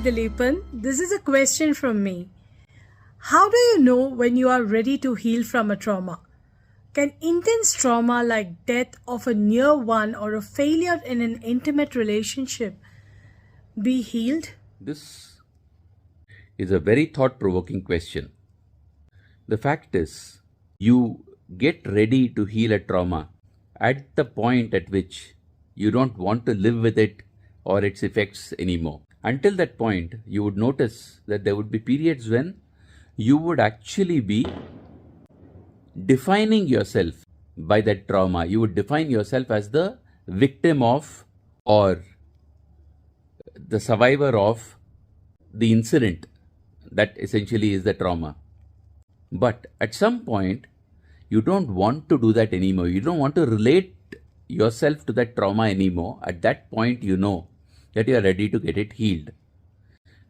Dileepan. This is a question from me. How do you know when you are ready to heal from a trauma? Can intense trauma like death of a near one or a failure in an intimate relationship be healed? This is a very thought-provoking question. The fact is, you get ready to heal a trauma at the point at which you don't want to live with it or its effects anymore. Until that point, you would notice that there would be periods when you would actually be defining yourself by that trauma. You would define yourself as the victim of or the survivor of the incident that essentially is the trauma. But at some point, you don't want to do that anymore. You don't want to relate yourself to that trauma anymore. At that point, you know that you are ready to get it healed.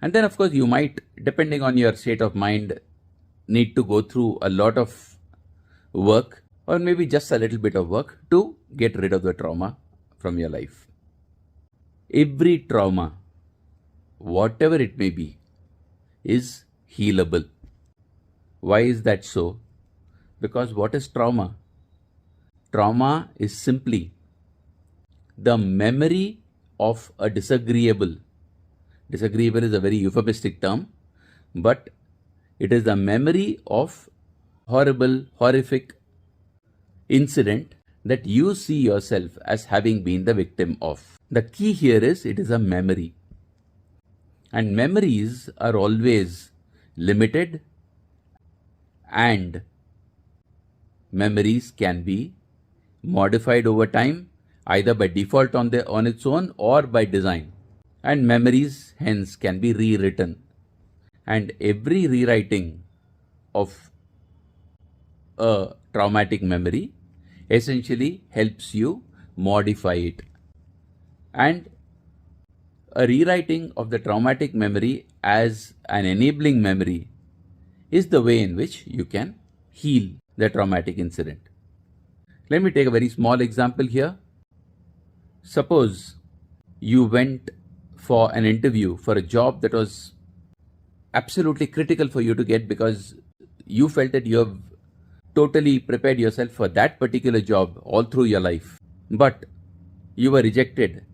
And then, of course, you might, depending on your state of mind, need to go through a lot of work or maybe just a little bit of work to get rid of the trauma from your life. Every trauma, whatever it may be, is healable. Why is that so? Because what is trauma? Trauma is simply the memory of a disagreeable. Disagreeable is a very euphemistic term, but it is the memory of horrible, horrific incident that you see yourself as having been the victim of. The key here is it is a memory. And memories are always limited, and memories can be modified over time, either by default on its own or by design. And memories hence can be rewritten. And every rewriting of a traumatic memory essentially helps you modify it. And a rewriting of the traumatic memory as an enabling memory is the way in which you can heal the traumatic incident. Let me take a very small example here. Suppose you went for an interview for a job that was absolutely critical for you to get because you felt that you have totally prepared yourself for that particular job all through your life. But you were rejected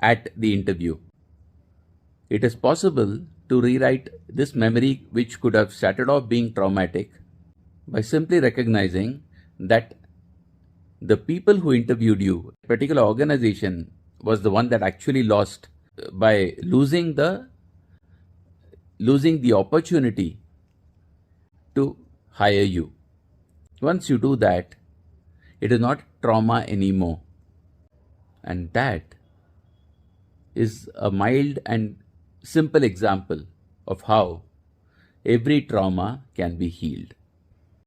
at the interview. It is possible to rewrite this memory, which could have started off being traumatic, by simply recognizing that the people who interviewed you, a particular organization, was the one that actually lost by losing the opportunity to hire you. Once you do that, it is not trauma anymore. And that is a mild and simple example of how every trauma can be healed.